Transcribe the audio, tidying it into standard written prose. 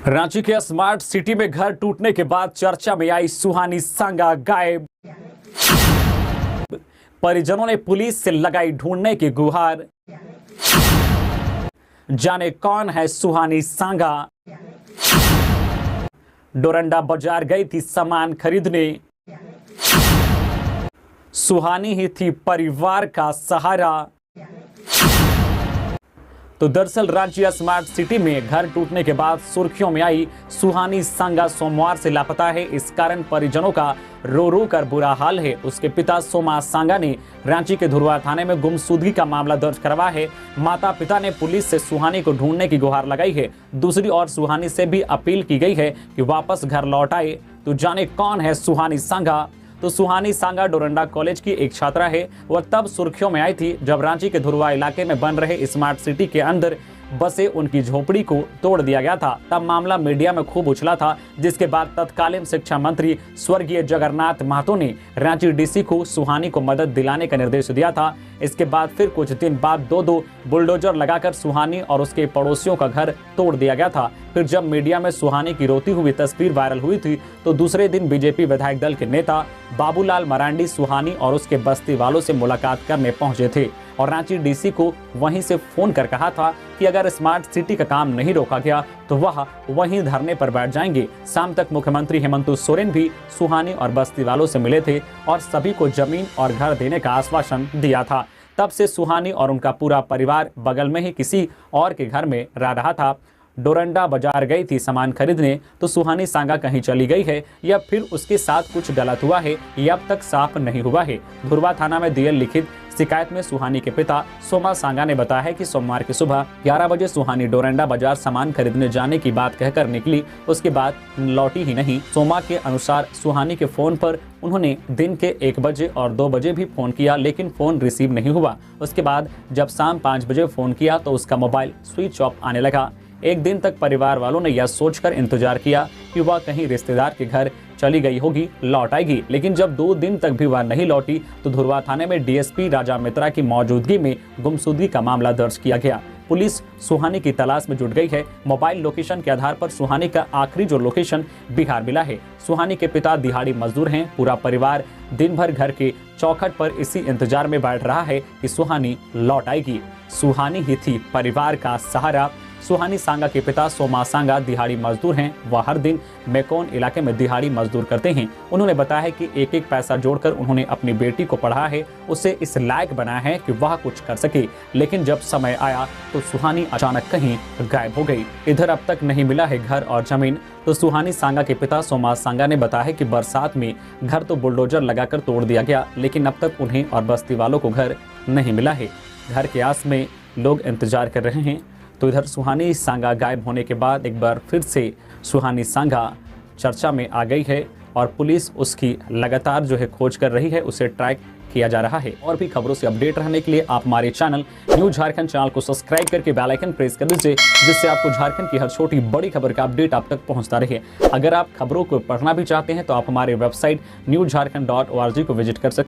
रांची के smart city में घर टूटने के बाद चर्चा में आई सुहानी सांगा गायब। परिजनों ने पुलिस से लगाई ढूंढने की गुहार। जाने कौन है सुहानी सांगा। डोरंडा बाजार गई थी सामान खरीदने। सुहानी ही थी परिवार का सहारा। तो दरअसल रांची स्मार्ट सिटी में घर टूटने के बाद सुर्खियों में आई सुहानी सांगा सोमवार से लापता है। इस कारण परिजनों का रो रो कर बुरा हाल है। उसके पिता सोमा सांगा ने रांची के धुरवा थाने में गुमशुदगी का मामला दर्ज करवाया है। माता पिता ने पुलिस से सुहानी को ढूंढने की गुहार लगाई है। दूसरी ओर सुहानी से भी अपील की गई है कि वापस घर लौट आए। तो जाने कौन है सुहानी सांगा। तो सुहानी सांगा डोरंडा कॉलेज की एक छात्रा है। वह तब सुर्खियों में आई थी जब रांची के धुरवा इलाके में बन रहे स्मार्ट सिटी के अंदर बसे उनकी झोपड़ी को तोड़ दिया गया था। तब मामला मीडिया में खूब उछला था, जिसके बाद तत्कालीन शिक्षा मंत्री स्वर्गीय जगन्नाथ महतो ने रांची डीसी को सुहानी को मदद दिलाने का निर्देश दिया था। इसके बाद फिर कुछ दिन बाद दो बुलडोजर लगाकर सुहानी और उसके पड़ोसियों का घर तोड़ दिया गया था। फिर जब मीडिया में सुहानी की रोती हुई तस्वीर वायरल हुई थी तो दूसरे दिन बीजेपी विधायक दल के नेता बाबूलाल मरांडी सुहानी और उसके बस्ती वालों से मुलाकात करने पहुंचे थे और रांची डीसी को वहीं से फोन कर कहा था कि अगर स्मार्ट सिटी का काम नहीं रोका गया तो वह वहीं धरने पर बैठ जाएंगे। शाम तक मुख्यमंत्री हेमंत सोरेन भी सुहानी और बस्ती वालों से मिले थे और सभी को जमीन और घर देने का आश्वासन दिया था। तब से सुहानी और उनका पूरा परिवार बगल में ही किसी और के घर में रह रहा था। डोरंडा बाजार गई थी सामान खरीदने तो सुहानी सांगा कहीं चली गई है या फिर उसके साथ कुछ गलत हुआ है, ये अब तक साफ नहीं हुआ है। धुरवा थाना में दिए लिखित शिकायत में सुहानी के पिता सोमा सांगा ने बताया है कि सोमवार की सुबह 11 बजे सुहानी डोरंडा बाजार सामान खरीदने जाने की बात कहकर निकली। उसके बाद लौटी ही नहीं। सोमा के अनुसार सुहानी के फोन पर उन्होंने दिन के 1 बजे और 2 बजे भी फोन किया, लेकिन फोन रिसीव नहीं हुआ। उसके बाद जब शाम 5 बजे फोन किया तो उसका मोबाइल स्विच ऑफ आने लगा। एक दिन तक परिवार वालों ने यह सोचकर इंतजार किया कि वह कहीं रिश्तेदार के घर चली गई होगी, लौट आएगी, लेकिन जब 2 दिन तक भी वह नहीं लौटी तो धुरवा थाने में डीएसपी राजा मित्रा की मौजूदगी में गुमशुदगी का मामला दर्ज किया गया। पुलिस सुहानी की तलाश में जुट गई है। मोबाइल लोकेशन के आधार पर सुहानी का आखिरी जो लोकेशन बिहार मिला है। सुहानी के पिता दिहाड़ी मजदूर हैं। पूरा परिवार दिन भर घर के चौखट पर इसी इंतजार में बैठ रहा है कि सुहानी लौट आएगी। सुहानी ही थी परिवार का सहारा। सुहानी सांगा के पिता सोमा सांगा दिहाड़ी मजदूर हैं। वह हर दिन मेकोन इलाके में दिहाड़ी मजदूर करते हैं। उन्होंने बताया है कि एक एक पैसा जोड़कर उन्होंने अपनी बेटी को पढ़ाया है, उसे इस लायक बनाया है कि वह कुछ कर सके, लेकिन जब समय आया तो सुहानी अचानक कहीं गायब हो गई। इधर अब तक नहीं मिला है घर और जमीन। तो सुहानी सांगा के पिता सोमा सांगा ने बताया है कि बरसात में घर तो बुलडोजर लगाकर तोड़ दिया गया, लेकिन अब तक उन्हें और बस्ती वालों को घर नहीं मिला है। घर के आस में लोग इंतजार कर रहे हैं। तो इधर सुहानी सांगा गायब होने के बाद एक बार फिर से सुहानी सांगा चर्चा में आ गई है और पुलिस उसकी लगातार जो है खोज कर रही है, उसे ट्रैक किया जा रहा है। और भी खबरों से अपडेट रहने के लिए आप हमारे चैनल न्यूज़ झारखंड चैनल को सब्सक्राइब करके बेल आइकन प्रेस कर दीजिए, जिससे आपको झारखंड की हर छोटी बड़ी खबर का अपडेट आप तक पहुंचता रहे। अगर आप खबरों को पढ़ना भी चाहते हैं तो आप हमारे वेबसाइट newzharkhand.org को विजिट कर सकते हैं।